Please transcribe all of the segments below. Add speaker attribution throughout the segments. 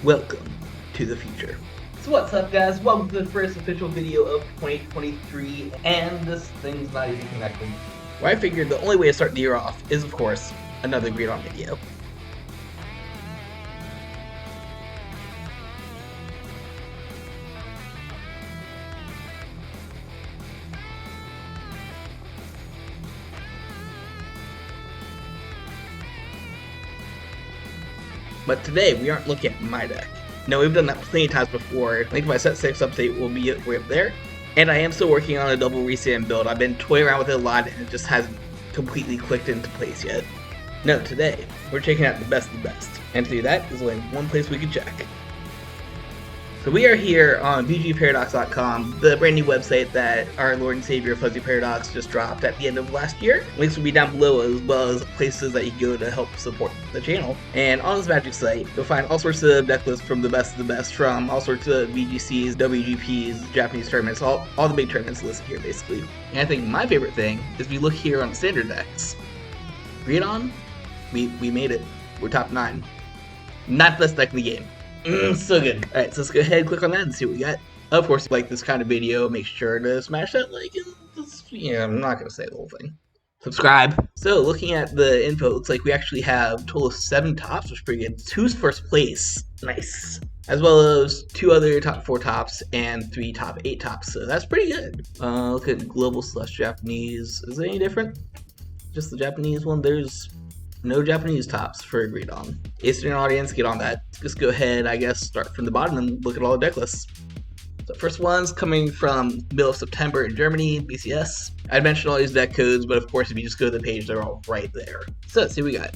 Speaker 1: Welcome to the future. So what's up, guys? Welcome to the first official video of 2023, and this thing's not even connecting. Well, I figured the only way to start the year off is, of course, another Greedon video. But today, we aren't looking at my deck. No, we've done that plenty of times before. I think my set 6 update will be right up there. And I am still working on a double resand build. I've been toying around with it a lot and it just hasn't completely clicked into place yet. No, today, we're checking out the best of the best. And to do that, there's only one place we can check. So we are here on VGParadox.com, the brand new website that our Lord and Savior Fuzzy Paradox just dropped at the end of last year. Links will be down below, as well as places that you can go to help support the channel. And on this magic site, you'll find all sorts of deck lists from the best of the best, from all sorts of VGCs, WGPs, Japanese tournaments, all the big tournaments listed here basically. And I think my favorite thing is if you look here on standard decks. Greedon, we made it. We're top 9. Not the best deck in the game. So good. Alright, so let's go ahead and click on that and see what we got. Of course, if you like this kind of video, make sure to smash that like and I'm not gonna say the whole thing. Subscribe. So looking at the info, it looks like we actually have a total of 7 tops, which is pretty good. 2's first place. Nice. As well as 2 other top 4 tops and 3 top 8 tops. So that's pretty good. Look at global / Japanese. Is it any different? Just the Japanese one? There's no Japanese tops for Greedon. Eastern audience, get on that. Just go ahead, I guess, start from the bottom and look at all the deck lists. So first one's coming from middle of September in Germany, BCS. I'd mentioned all these deck codes, but of course if you just go to the page, they're all right there. So let's see what we got.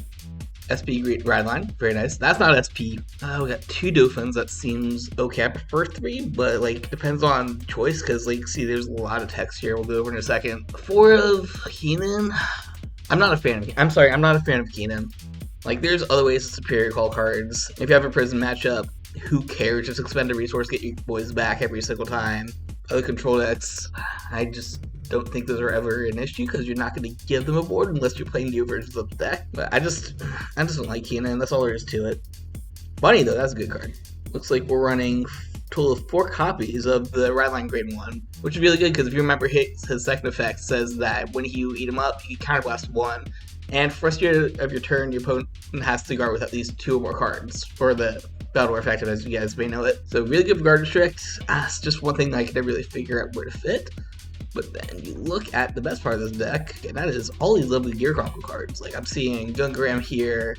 Speaker 1: SP Radline, very nice. That's not SP. We got 2 Dauphins, that seems okay. I prefer 3, but like depends on choice, because like see there's a lot of text here, we'll go over in a second. 4 of Keenan. I'm not a fan of Keenan. Like, there's other ways to superior call cards. If you have a prison matchup, who cares? Just expend a resource, get your boys back every single time. Other control decks, I just don't think those are ever an issue, because you're not going to give them a board unless you're playing new versions of the deck. But I just don't like Keenan, that's all there is to it. Bunny, though, that's a good card. Looks like we're running total of 4 copies of the Radline Grade 1, which is really good because if you remember his second effect says that when you eat him up, you counterblast 1, and for the rest of your turn, your opponent has to guard with at least 2 or more cards for the battle effective, as you guys may know it. So really good for guard restrict. It's just one thing that I could never really figure out where to fit. But then you look at the best part of this deck, and that is all these lovely Gear Chronicle cards. Like I'm seeing Jungram here,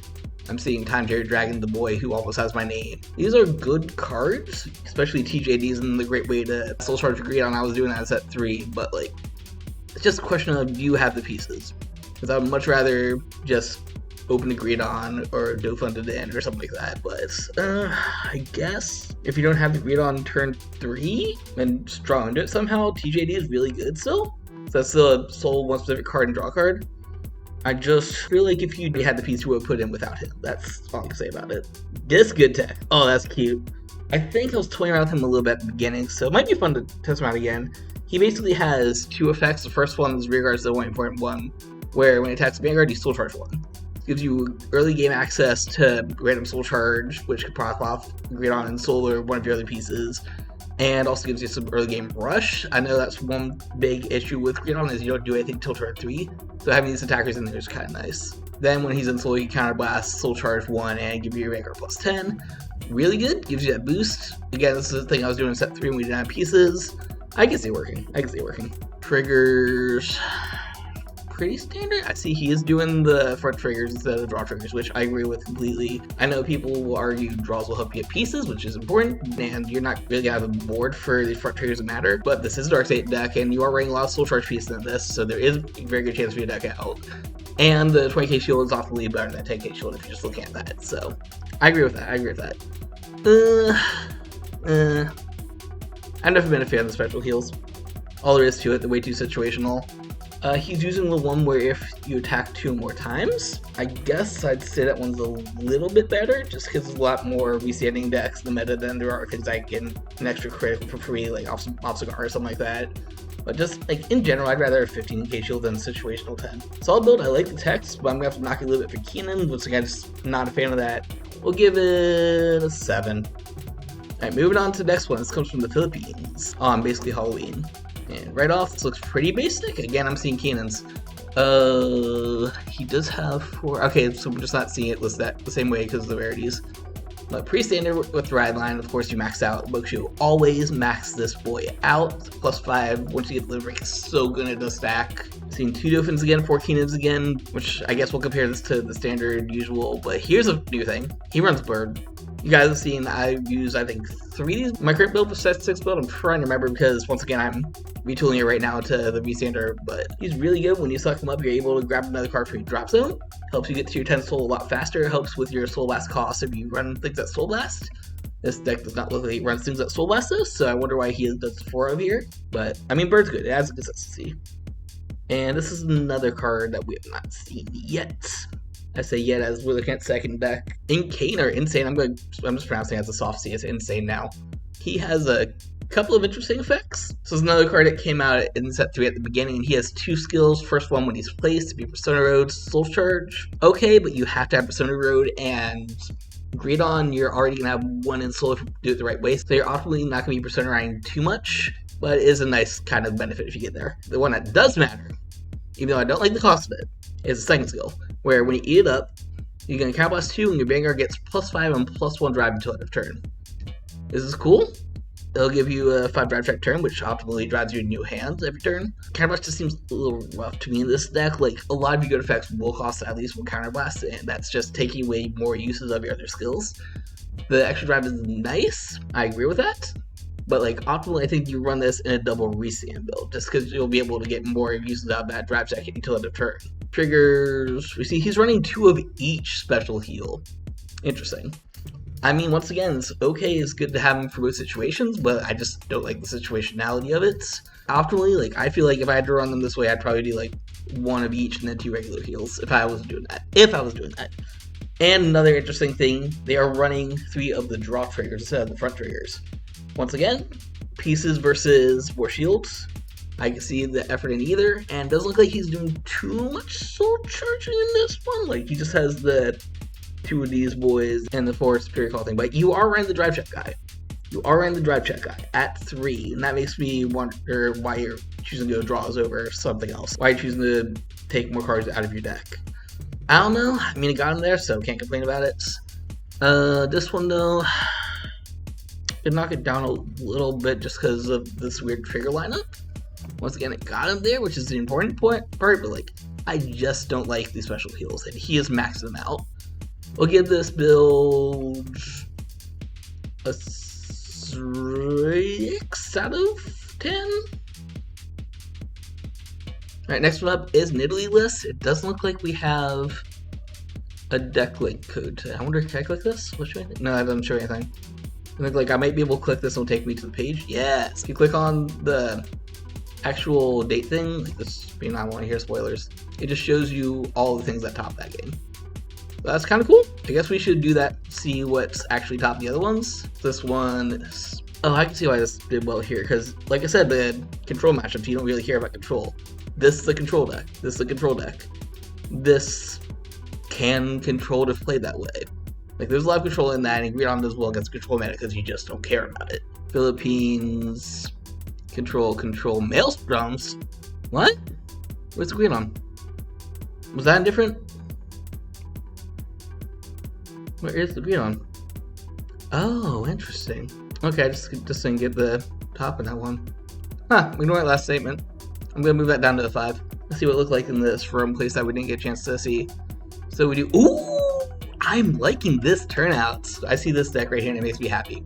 Speaker 1: I'm seeing Time Jerry Dragon, the boy who almost has my name. These are good cards, especially TJDs and the great way to Soul Charge Greedon. I was doing that at set 3, but like, it's just a question of do you have the pieces? Because I would much rather just open a Greedon or Dauphin it in or something like that. But I guess if you don't have the Greedon turn 3 and just draw into it somehow, TJD is really good still. So that's still a soul one specific card and draw card. I just feel like if you had the piece, you would put in without him. That's all I can say about it. This good tech. Oh, that's cute. I think I was toying around with him a little bit at the beginning, so it might be fun to test him out again. He basically has 2 effects. The first one is Rearguard's the 1.1, where when it attacks Vanguard, you Soul Charge 1. It gives you early game access to random Soul Charge, which could proc off Greedon and Soul or one of your other pieces. And also gives you some early game rush. I know that's one big issue with Greedon is you don't do anything till turn 3, so having these attackers in there is kind of nice. Then when he's in Soul, you counterblast, Soul Charge 1, and give you your Vanguard plus 10. Really good, gives you that boost. Again, this is the thing I was doing in set 3 when we didn't have pieces. I can see it working. Triggers, pretty standard. I see he is doing the front triggers instead of the draw triggers, which I agree with completely. I know people will argue draws will help you get pieces, which is important, and you're not really gonna have a board for the front triggers to matter, but this is a Dark State deck, and you are running a lot of Soul Charge pieces in this, so there is a very good chance for your deck out. And the 20k shield is awfully better than 10k shield if you're just looking at that, so I agree with that. I've never been a fan of the special heals. All there is to it, they're way too situational. He's using the one where if you attack 2 more times, I guess I'd say that one's a little bit better, just because there's a lot more restanding decks in the meta than there are things like getting an extra crit for free, like Obstacle or something like that. But just, like, in general, I'd rather have 15k shield than situational 10. Solid build, I like the text, but I'm gonna have to knock it a little bit for Keenan. Once again, just not a fan of that We'll give it a 7. Alright, moving on to the next one. This comes from the Philippines on basically Halloween. And right off, this looks pretty basic. Again, I'm seeing Keenan's. He does have 4. Okay, so we're just not seeing it listed the same way because of the rarities. But pre-standard with ride line, of course, you max out. But you always max this boy out. +5 once you get the break. It's so good at the stack. Seeing 2 Dolphins again, 4 Keenans again, which I guess we'll compare this to the standard usual. But here's a new thing. He runs Bird. You guys have seen I've used, I think, 3 of these. My current build for set 6 build, I'm trying to remember because, once again, I'm retooling it right now to the V-Standard, but he's really good. When you suck him up, you're able to grab another card for your drop zone. Helps you get to your 10 soul a lot faster. Helps with your Soul Blast cost if you run things at Soul Blast. This deck does not look like it runs things at Soul Blast, though, so I wonder why he does 4 over here. But, I mean, Bird's good. It has a consistency. And this is another card that we have not seen yet. I say yet as we're looking at second deck. Incane or Insane, I'm just pronouncing it as a soft C, it's Insane now. He has a couple of interesting effects. This is another card that came out in set 3 at the beginning, and he has 2 skills. First one when he's placed to be Persona Road, Soul Charge. Okay, but you have to have Persona Road and Greedon, you're already gonna have 1 in Soul if you do it the right way. So you're optimally not gonna be Persona riding too much, but it is a nice kind of benefit if you get there. The one that does matter, even though I don't like the cost of it, is the second skill, where when you eat it up, you're going to Counter Blast 2 and your Vanguard gets +5 and +1 drive until end of turn. This is cool. It'll give you a 5 drive check turn, which optimally drives you new hands every turn. Counter Blast just seems a little rough to me in this deck. Like, a lot of your good effects will cost at least 1 Counter Blast, and that's just taking away more uses of your other skills. The extra drive is nice. I agree with that. But, like, optimally, I think you run this in a double Resian build, just because you'll be able to get more uses out of that drive check until end of turn. Triggers, we see he's running 2 of each special heal. Interesting. I mean, once again, it's okay, it's good to have him for both situations, but I just don't like the situationality of it. Optimally, like, I feel like if I had to run them this way, I'd probably do, like, 1 of each and then 2 regular heals if I was doing that. And another interesting thing, they are running 3 of the draw triggers instead of the front triggers. Once again, pieces versus more shields. I can see the effort in either, and it doesn't look like he's doing too much soul charging in this one. Like, he just has the 2 of these boys and the 4 Superior Call thing. But you are running the drive check guy. At 3, and that makes me wonder why you're choosing to go draws over something else. Why are you choosing to take more cards out of your deck? I don't know. I mean, it got him there, so can't complain about it. This one, though, could knock it down a little bit just because of this weird trigger lineup. Once again, it got him there, which is the important part, but, like, I just don't like these special heals, and he has maxed them out. We'll give this build a 6 out of 10. Alright, next one up is Nidalee List. It doesn't look like we have a deck link code. I wonder, can I click this? What should I think? No, that doesn't show anything. I think, like, I might be able to click this and it'll take me to the page. Yes! If you click on the actual date thing, like this, you know, I want to hear spoilers, it just shows you all the things that top that game. So that's kind of cool. I guess we should do that, see what's actually top the other ones. This one, oh, I can see why this did well here, because, like I said, the control matchups, you don't really care about control. This is the control deck. This can control if played that way. Like, there's a lot of control in that, and Greedon does well against control meta because you just don't care about it. Philippines, control, Maelstroms? What? Where's the Greedon? Was that indifferent? Where is the Greedon? Oh, interesting. Okay, I just didn't get the top in that one. Huh, ignore that last statement. I'm gonna move that down to a 5. Let's see what it looked like in this room place that we didn't get a chance to see. So we do, ooh! I'm liking this turnout. I see this deck right here and it makes me happy.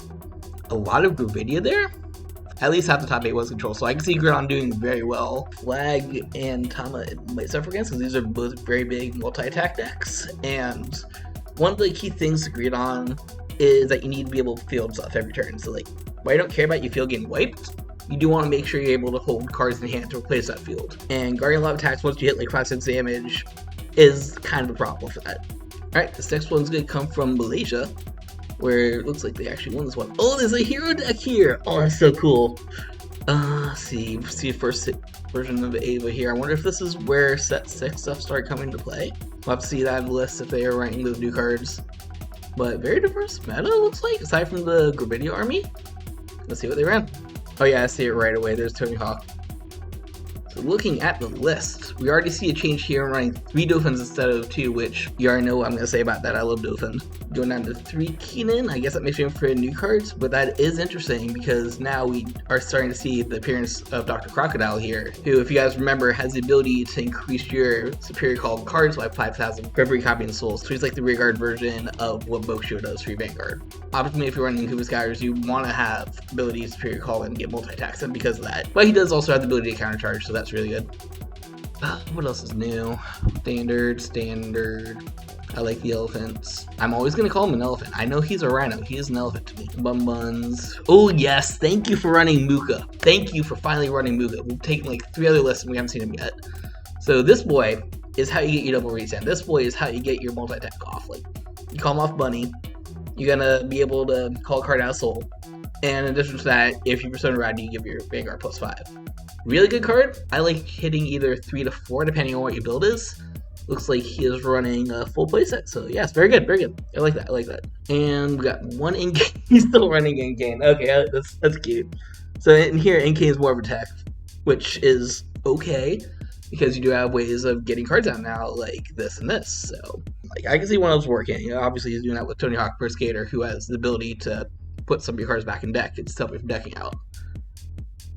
Speaker 1: A lot of Gravidia there. At least half the top 8 was control, so I can see Greedon doing very well. Flag and Tama might suffer against, because these are both very big multi-attack decks. And one of the key things to Greedon is that you need to be able to field stuff every turn. So, like, while I don't care about you field getting wiped, you do want to make sure you're able to hold cards in hand to replace that field. And guarding a lot of attacks once you hit like 5-6 damage is kind of a problem for that. Alright, this next one's going to come from Malaysia, where it looks like they actually won this one. Oh, there's a hero deck here! Oh, that's so cool. See first version of Ava here. I wonder if this is where set 6 stuff started coming into play. We'll have to see that in the list if they are writing those new cards. But very diverse meta, looks like, aside from the Greedon army. Let's see what they ran. Oh yeah, I see it right away. There's Tony Hawk. So looking at the list, we already see a change here running 3 Dolphins instead of 2, which you already know what I'm going to say about that. I love Dolphin. Going down to 3 Keenan, I guess that makes room for new cards, but that is interesting because now we are starting to see the appearance of Dr. Crocodile here, who, if you guys remember, has the ability to increase your superior call cards by 5,000 for every copy in Souls. So he's like the rearguard version of what Bokusho does for your Vanguard. Obviously, if you're running Kuba Skyers, you want to have ability to superior call and get multi-attacks, and because of that. But he does also have the ability to countercharge, so that's really good. What else is new? Standard. I like the elephants. I'm always going to call him an elephant. I know he's a rhino. He is an elephant to me. Bum Buns. Oh, yes. Thank you for running Muka. Thank you for finally running Muka. We've taken like 3 other lists and we haven't seen him yet. So this boy is how you get your double reset. This boy is how you get your multi-attack off. Like, you call him off Bunny. You're going to be able to call a card out of Soul. And in addition to that, if you Persona Ride, you give your Vanguard +5. Really good card. I like hitting either 3 to 4 depending on what your build is. Looks like he is running a full playset, so yes, very good. I like that. And we got 1 in-game. He's still running in-game. Okay, that's cute. So in here, in-game is more of a tech, which is okay because you do have ways of getting cards out now, like this and this. So like I can see one of those working. You know, obviously he's doing that with Tony Hawk Pro Skater, who has the ability to put some of your cards back in deck and stop you from decking out.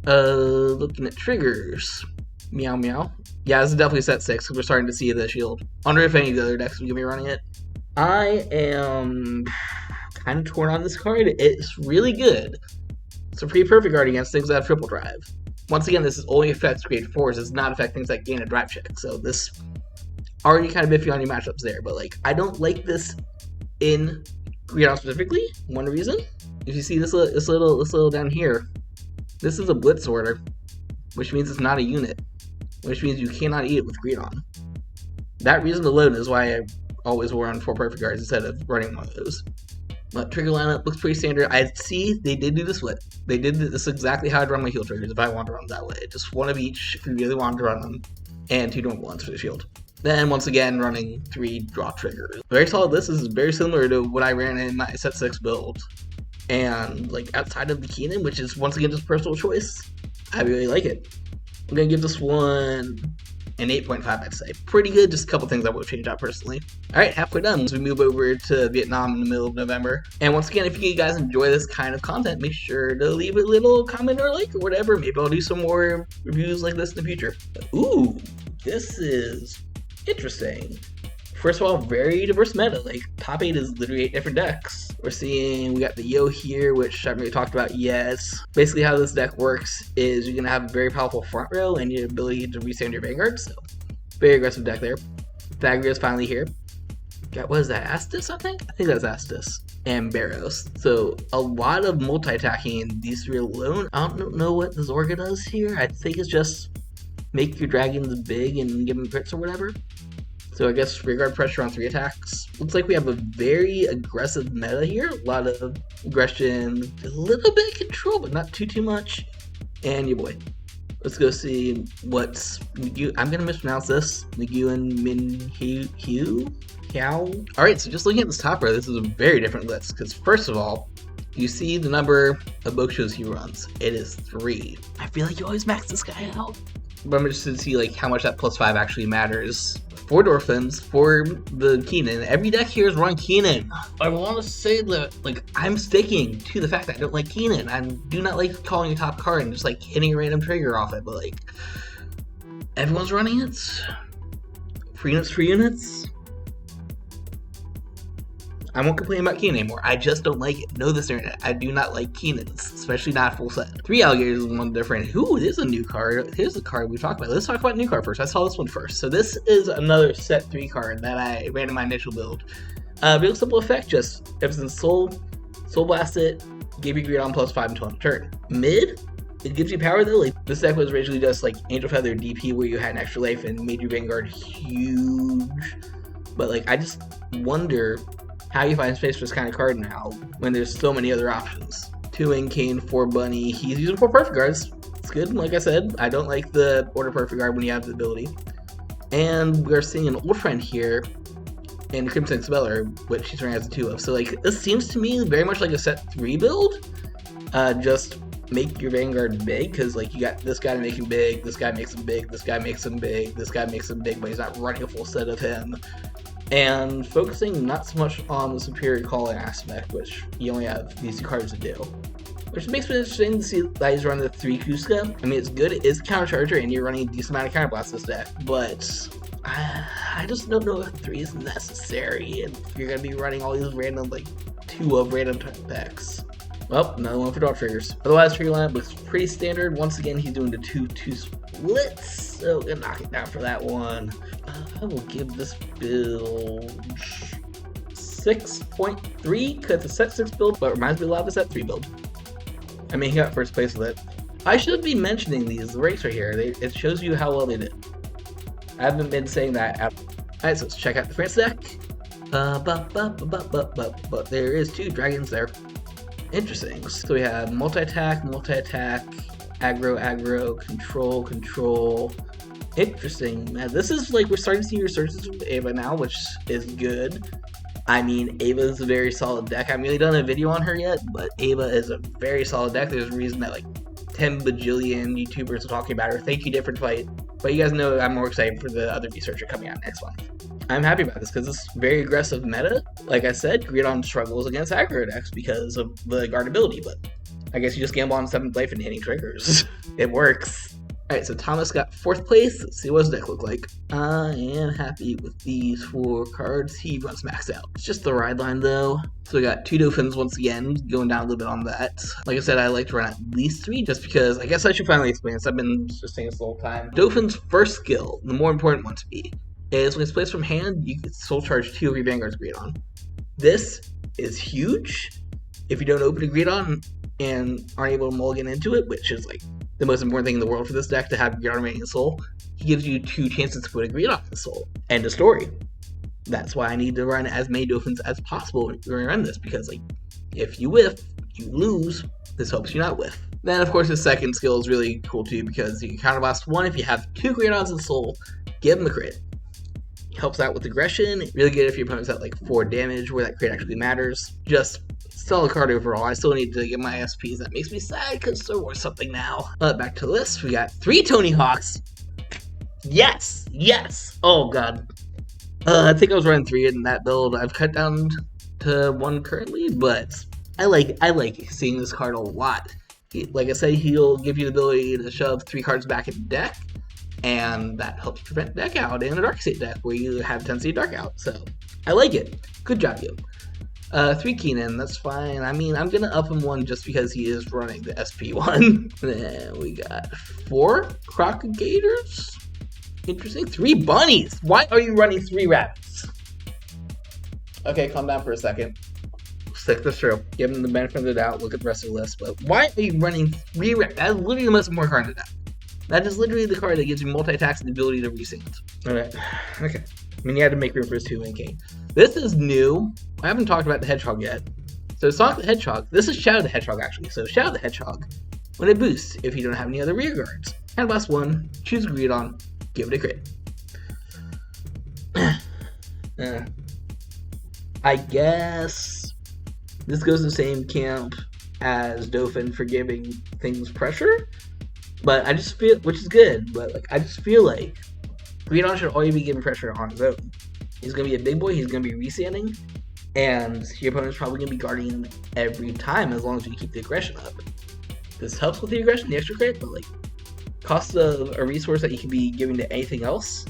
Speaker 1: Looking at triggers. Meow meow. Yeah, this is definitely set 6 because we're starting to see the shield. I wonder if any of the other decks will give me running it. I am kind of torn on this card. It's really good. It's a pretty perfect guard against things that have triple drive. Once again, this is only affects grade 4s. It does not affect things like gain a drive check. So this already kind of iffy on your matchups there. But like, I don't like this in Greedon specifically. One reason, if you see this little down here, this is a blitz order, which means it's not a unit, which means you cannot eat it with Greedon. That reason alone is why I always run 4 perfect guards instead of running one of those. But trigger lineup looks pretty standard. I see they did do the split. They did this exactly how I'd run my heal triggers if I wanted to run them that way. Just 1 of each if you really wanted to run them, and 2 normal ones for the shield. Then once again running 3 drop triggers. Very solid list. This is very similar to what I ran in my set 6 build. And like outside of the Keenan, which is once again just personal choice, I really like it. I'm gonna give this one an 8.5, I'd say. Pretty good, just a couple things I would change out personally. Alright, halfway done as we move over to Vietnam in the middle of November. And once again, if you guys enjoy this kind of content, make sure to leave a little comment or like or whatever. Maybe I'll do some more reviews like this in the future. Ooh, this is interesting. First of all, very diverse meta. Like, top 8 is literally 8 different decks. We're seeing, we got the Yo here, which I haven't really talked about yet. Basically how this deck works is you're going to have a very powerful front row and your ability to restand your Vanguard, so very aggressive deck there. Thagria is finally here. Got, what is that, Astus, I think? I think that's Astus. And Barrows. So, a lot of multi-attacking in these 3 alone. I don't know what the Zorga does here. I think it's just make your dragons big and give them crits or whatever. So I guess rearguard pressure on 3 attacks. Looks like we have a very aggressive meta here. A lot of aggression, a little bit of control, but not too much. And your boy. Let's go see what's... I'm going to mispronounce this. Nguyen Min Hao. Alright, so just looking at this top row, this is a very different list. Because first of all, you see the number of Bokushos he runs. It is 3. I feel like you always max this guy out. But I'm interested to see like how much that +5 actually matters. 4 Dolphins, for the Keenan. Every deck here is run Keenan. I want to say that like I'm sticking to the fact that I don't like Keenan. I do not like calling a top card and just like hitting a random trigger off it, but like everyone's running it. Free units. I won't complain about Keenan anymore. I just don't like it. Know this internet. I do not like Keenans, especially not full set. 3 alligators is one different. Ooh, it is a new card. Here's the card we talked about. Let's talk about new card first. I saw this one first. So this is another set 3 card that I ran in my initial build. Real simple effect, just if it's in Soul Blast it, give you Greedon +5 until end of turn. Mid, it gives you power though. Like this deck was originally just like Angel Feather DP where you had an extra life and made your Vanguard huge. But like I just wonder how you find space for this kind of card now when there's so many other options. 2 Incane, 4 Bunny. He's using 4 perfect guards. It's good, like I said. I don't like the order perfect guard when you have the ability. And we're seeing an old friend here and Crimson Expeller, which she's running as a 2 of. So like this seems to me very much like a set 3 build. Just make your Vanguard big, because like you got this guy to make him big, this guy makes him big, this guy makes him big, this guy makes him big, but he's not running a full set of him. And focusing not so much on the superior calling aspect, which you only have these 2 cards to do. Which makes it interesting to see that he's running the 3 Kuska. I mean, it's good, it is countercharger, and you're running a decent amount of counterblast this deck, but I just don't know if 3 is necessary, and if you're gonna be running all these random, like, 2 of random type decks. Well, another one for dog triggers. Otherwise, trigger lineup looks pretty standard. Once again, he's doing the 2-2 splits, so gonna knock it down for that one. I will give this build 6.3, because it's a set 6 build, but reminds me a lot of a set 3 build. I mean, he got first place with it. I should be mentioning these ranks right here. It shows you how well they did. I haven't been saying that. Alright, so let's check out the France deck. But there is 2 dragons there. Interesting. So we have multi-attack, aggro, control. Interesting. Man, this is like, we're starting to see resurgence with Ava now, which is good. I mean, Ava is a very solid deck. I haven't really done a video on her yet, but Ava is a very solid deck. There's a reason that like 10 bajillion YouTubers are talking about her. Thank you, Different Fight. But you guys know I'm more excited for the other researcher coming out next month. I'm happy about this because it's very aggressive meta. Like I said, Greedon struggles against aggro decks because of the guard ability, but I guess you just gamble on 7th life and hitting triggers. It works. Alright, so Thomas got 4th place. Let's see what his deck look like. I am happy with these 4 cards. He runs max out. It's just the ride line though. So we got 2 Dauphins once again, going down a little bit on that. Like I said, I like to run at least 3 just because I guess I should finally explain this. I've been just saying this the whole time. Dauphin's first skill, the more important one to me, is when it's placed from hand, you can soul charge 2 of your Vanguard's Greedon. This is huge if you don't open a Greedon and aren't able to mulligan into it, which is like the most important thing in the world for this deck, to have Greedon remaining in soul. He gives you 2 chances to put a Greedon in soul. End of story. That's why I need to run as many Dauphins as possible when you run this, because like if you whiff, you lose. This helps you not whiff. Then of course his second skill is really cool too, because you can counterblast 1 if you have 2 Greedons in soul, give him a crit. Helps out with aggression. Really good if your opponent's at like 4 damage, where that crit actually matters. Just solid card overall. I still need to get my SPs. That makes me sad because they're worth something now. Back to the list. We got 3 Tony Hawks. Yes! Yes! Oh god. I think I was running 3 in that build. I've cut down to 1 currently, but I like seeing this card a lot. Like I said, he'll give you the ability to shove 3 cards back in the deck, and that helps prevent deck out in a Dark State deck where you have tendency to dark out. So I like it. Good job, you. 3 Keenan, that's fine. I mean, I'm gonna up him 1 just because he is running the SP one. Then we got 4 Crocodilators. Interesting. 3 bunnies. Why are you running 3 rabbits? Okay, calm down for a second. Stick this through. Give him the benefit of the doubt. Look at the rest of the list. But why are you running 3 rabbits? That's literally the most important card in the deck. That is literally the card that gives you multi-attacks and the ability to resync. Alright. Okay. I mean, you had to make room for his 2-win king. This is new. I haven't talked about the Hedgehog yet. So Sonic the Hedgehog. This is Shadow the Hedgehog, actually. So Shadow the Hedgehog, when it boosts, if you don't have any other rear guards, counterblast 1, choose Greedon, give it a crit. I guess this goes to the same camp as Dauphin for giving things pressure. But I just feel, which is good, but like I just feel like Greedon should always be giving pressure on his own. He's going to be a big boy, he's going to be resanding, and your opponent's probably going to be guarding him every time as long as you keep the aggression up. This helps with the aggression, the extra crit, but like, cost of a resource that you can be giving to anything else,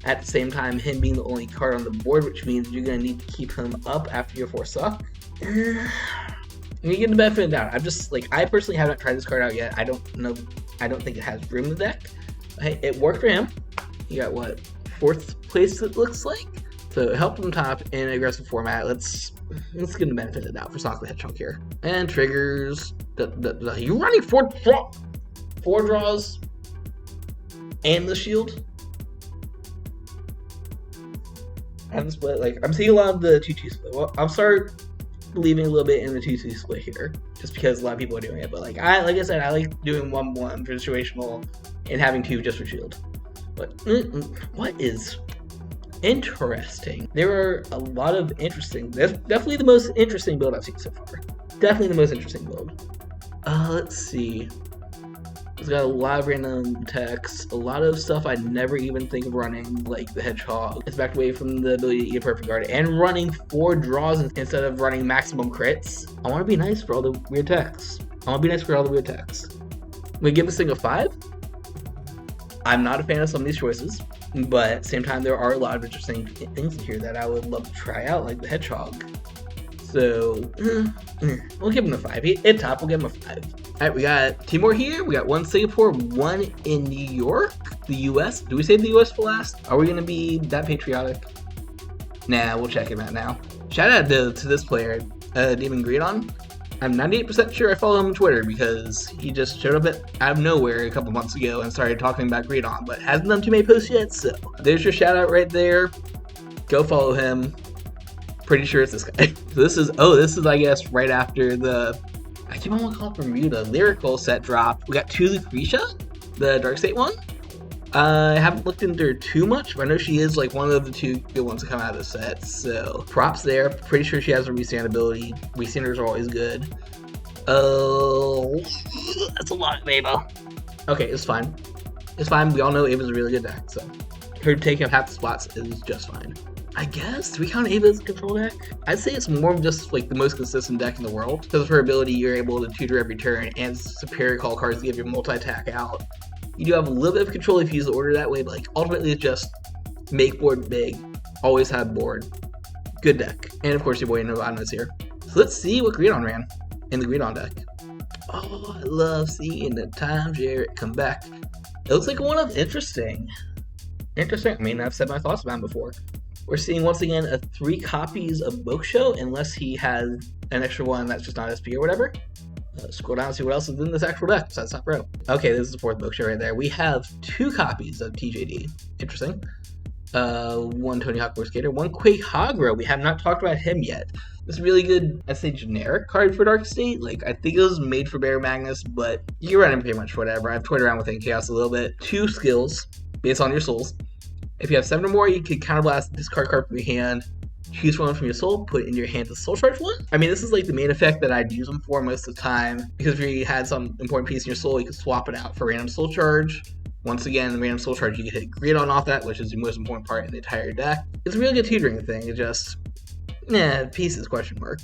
Speaker 1: at the same time him being the only card on the board, which means you're going to need to keep him up after your 4 suck. You get the benefit of the doubt. I'm just, like, I personally haven't tried this card out yet. I don't know, I don't think it has room in the deck. Hey, it worked for him. He got, what, 4th place it looks like? So it helped him top in an aggressive format. Let's give him the benefit of the doubt for Sonic the Hedgehog here. And triggers. You're running 4 draws and the shield? And the split, like, I'm seeing a lot of the 2-2 split. Well, I'll start believing a little bit in the 2-2 split here, just because a lot of people are doing it. But like I said, I like doing 1-1 for situational and having 2 just for shield. But what is Interesting. There are a lot of interesting. That's definitely the most interesting build I've seen so far. Definitely the most interesting build. Let's see. It's got a lot of random text, a lot of stuff I never even think of running, like the Hedgehog. It's backed away from the ability to eat a perfect guard, and running 4 draws instead of running maximum crits. I want to be nice for all the weird texts. We give this thing a 5. I'm not a fan of some of these choices, but at the same time, there are a lot of interesting things in here that I would love to try out, like the Hedgehog. So, we'll give him a 5. Hit top, we'll give him a 5. Alright, we got 2 more here. We got 1 Singapore, 1 in New York, the US. Do we save the US for last? Are we going to be that patriotic? Nah, we'll check him out now. Shout out to this player, Demon Greedon. I'm 98% sure I follow him on Twitter because he just showed up out of nowhere a couple months ago and started talking about Greedon, but hasn't done too many posts yet, so there's your shout out right there. Go follow him. Pretty sure it's this guy. So this is I guess right after the, I keep on wanting to call it Bermuda, lyrical set drop. We got 2 Lucretia, the Dark State one. I haven't looked into her too much, but I know she is like one of the 2 good ones to come out of the set, so props there. Pretty sure she has a restand ability. Restanders are always good. Oh, that's a lot of Ava. Okay, it's fine. It's fine. We all know Ava's a really good deck, so her taking up half the spots is just fine. I guess, do we count Ava as a control deck? I'd say it's more of just like the most consistent deck in the world. Because of her ability, you're able to tutor every turn and superior call cards to give your multi-attack out. You do have a little bit of control if you use the order that way, but like ultimately it's just make board big, always have board. Good deck. And of course your boy Nirvana's here. So let's see what Greedon ran in the Greedon deck. Oh, I love seeing the time Jarrett come back. It looks like one of interesting. I mean, I've said my thoughts about him before. We're seeing once again 3 copies of Bokusho, unless he has an extra one that's just not SP or whatever. Scroll down and see what else is in this actual deck, so that's not bro. Okay, this is the 4th Bokusho right there. We have 2 copies of TJD. Interesting. 1 Tony Hawk Pro Skater, 1 Quake Hagro. We have not talked about him yet. This is a really good, I'd say, generic card for Dark State. Like, I think it was made for Bear Magnus, but you can run him pretty much for whatever. I've toyed around with it in Chaos a little bit. 2 skills based on your souls. If you have 7 or more, you can counterblast, discard card from your hand, choose 1 from your soul, put it in your hand to soul charge 1. I mean, this is like the main effect that I'd use them for most of the time, because if you had some important piece in your soul, you could swap it out for random soul charge. Once again, the random soul charge, you can hit Greedon off that, which is the most important part in the entire deck. It's a really good tutoring thing. It just, pieces, question mark.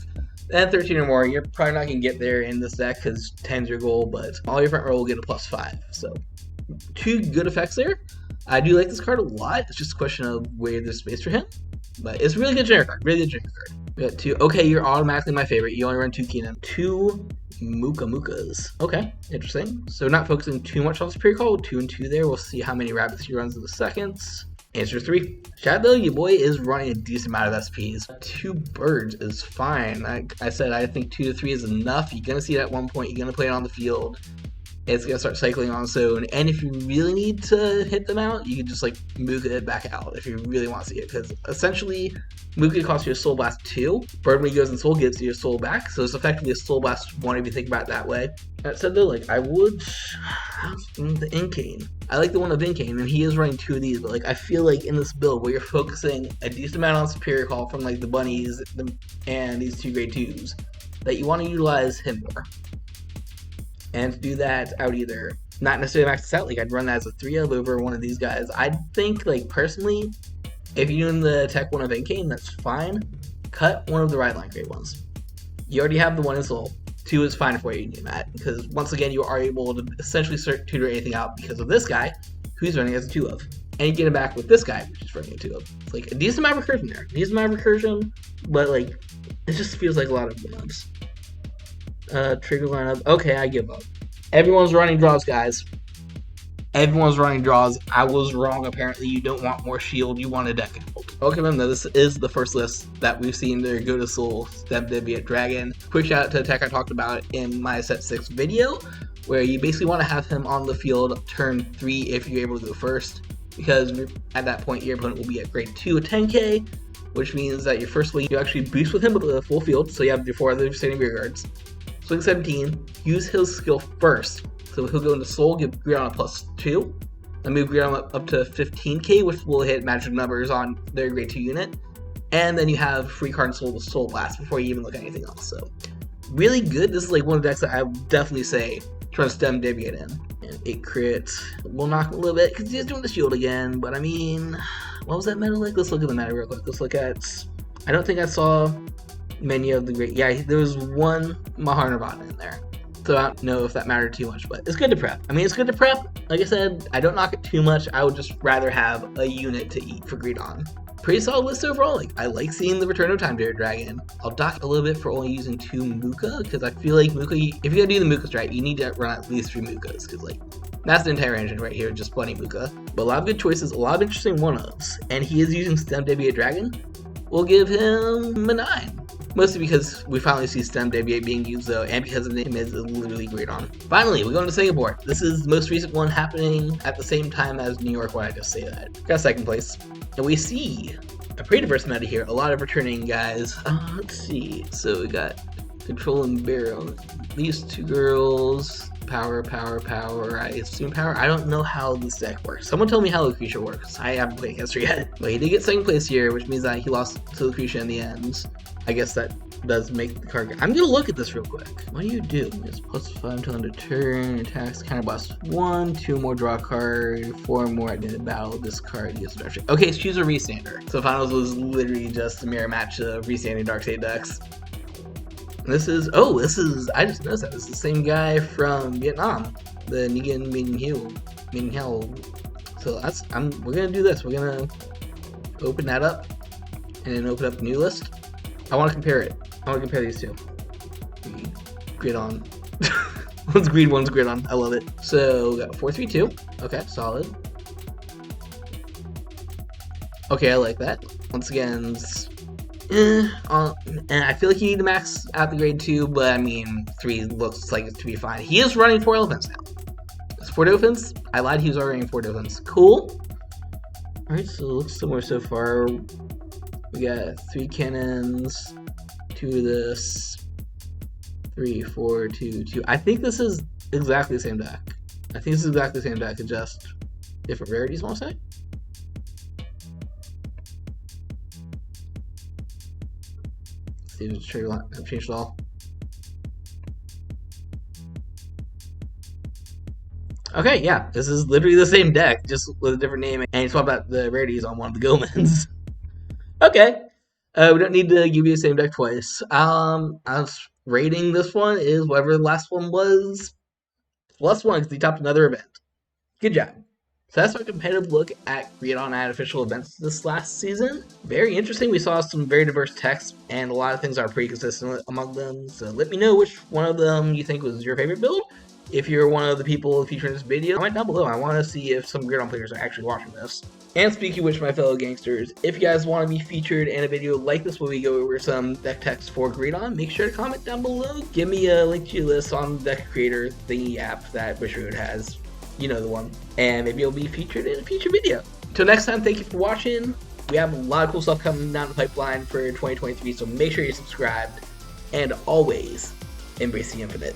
Speaker 1: At 13 or more, you're probably not going to get there in this deck because 10's your goal, but all your front row will get a +5. So, 2 good effects there. I do like this card a lot. It's just a question of where there's space for him. But it's a really good generic card. Really good generic card. We got 2. Okay, you're automatically my favorite. You only run 2 Keenan. 2 Mukas. Okay, interesting. So not focusing too much on Superior Call. 2 and 2 there. We'll see how many rabbits he runs in the seconds. Answer 3. Shout though, your boy is running a decent amount of SPs. 2 birds is fine. Like I said, I think 2 to 3 is enough. You're going to see it at one point. You're going to play it on the field. It's going to start cycling on its own. And if you really need to hit them out, you can just like Muka it back out if you really want to see it. Because essentially, Muka costs you a Soul Blast 2. Bird, when he goes in Soul, gives you a Soul back. So it's effectively a Soul Blast 1 if you think about it that way. That said though, like I would the Incane. I like the one of Incane, and he is running 2 of these, but like I feel like in this build where you're focusing a decent amount on Superior Call from like the bunnies and these 2 grade 2s, that you want to utilize him more. And to do that, I would either not necessarily max this out, like I'd run that as a 3 of over one of these guys. I think, like personally, if you're doing the tech one of Incane, that's fine. Cut one of the right line grade ones. You already have the 1 in Soul. 2 is fine for you, Matt, because once again, you are able to essentially start tutor anything out because of this guy, who's running as a 2 of. And you get it back with this guy, which is running a 2 of. It's like a decent amount of recursion there. Decent amount of recursion, but like, it just feels like a lot of one-ups. Trigger lineup. Okay, I give up. Everyone's running draws, guys. Everyone's running draws. I was wrong, apparently. You don't want more shield. You want a deck out. Okay, remember, this is the first list that we've seen there go to Soul, Step Deviate Dragon. Quick shout out to the tech I talked about in my set 6 video, where you basically want to have him on the field turn 3 if you're able to go first, because at that point your opponent will be at grade 2 at 10k, which means that your first wave you actually boost with him with a full field, so you have your 4 other standing rear guards. Swing 17, use his skill first. So he'll go into Soul, give Greedon a +2. I moved Greedon up to 15k, which will hit magic numbers on their grade 2 unit. And then you have free card and Soul Blast before you even look at anything else. So really good. This is like one of the decks that I would definitely say try to stem Deviate in. And 8 crits. We'll knock him a little bit because he's doing the shield again. But I mean, what was that meta like? Let's look at the meta real quick. Let's look at. I don't think I saw many of the great. Yeah, there was one Mahar Nirvana in there. So I don't know if that mattered too much, but it's good to prep. I mean, it's good to prep. Like I said, I don't knock it too much. I would just rather have a unit to eat for Greedon. Pretty solid list overall. Like, I like seeing the Return of Time Bear Dragon. I'll dock a little bit for only using 2 Muka, because I feel like Muka, if you're gonna do the Muka strat, you need to run at least 3 Mukas, because like, that's the entire engine right here, just plenty Muka. But a lot of good choices, a lot of interesting one-ofs, and he is using Stem Deviate Dragon. We'll give him a 9. Mostly because we finally see Stem Deviate being used though, and because the name is literally Greedon. Finally, we go into Singapore. This is the most recent one happening at the same time as New York, why I just say that. Got 2nd place. And we see a pretty diverse meta here, a lot of returning guys. Let's see, so we got Control and Barrel. These 2 girls, power, I assume power. I don't know how this deck works. Someone tell me how Lucretia works. I haven't played against her yet. But he did get 2nd place here, which means that he lost to Lucretia in the end. I guess that does make the card. I'm gonna look at this real quick. What do you do? It's +5 until end of turn, attacks, counterblast 1, 2 more draw card, 4 more at the end of battle, discard, use direction. Okay, so choose a Restander. So finals was literally just a mirror match of Restanding Darkshade decks. This is, I just noticed that. This is the same guy from Vietnam, the Nguyen Minh Heo. So we're gonna do this. We're gonna open that up and then open up a new list. I want to compare it. I want to compare these 2. Greedon. One's Greed, one's Greedon. I love it. So we got 4-3-2. Okay, solid. Okay, I like that. Once again, and I feel like you need to max out the grade 2, but I mean, 3 looks like it's to be fine. He is running 4 elephants now. It's 4 dolphins. I lied, he was already running 4 dolphins. Cool. Alright, so it looks similar so far. We got 3 cannons, 2 of this, 3, 4, 2, 2. I think this is exactly the same deck. It's just different rarities, I want to say. Let's see if it's trigger line have changed at all. Okay, yeah, this is literally the same deck, just with a different name, and you swap out the rarities on one of the Gomans. Okay, we don't need to give you the same deck twice. I was rating this one is whatever the last one was, +1 because he topped another event. Good job. So that's our competitive look at Greedon at official events this last season. Very interesting. We saw some very diverse texts, and a lot of things are pretty consistent among them. So let me know which one of them you think was your favorite build. If you're one of the people featuring this video, comment down below. I want to see if some Greedon players are actually watching this. And speaking of which, my fellow gangsters, if you guys want to be featured in a video like this where we go over some deck text for Greedon, make sure to comment down below. Give me a link to your list on the Deck Creator thingy app that Wishroad has. You know the one. And maybe you'll be featured in a future video. Until next time, thank you for watching. We have a lot of cool stuff coming down the pipeline for 2023, so make sure you're subscribed. And always, embrace the infinite.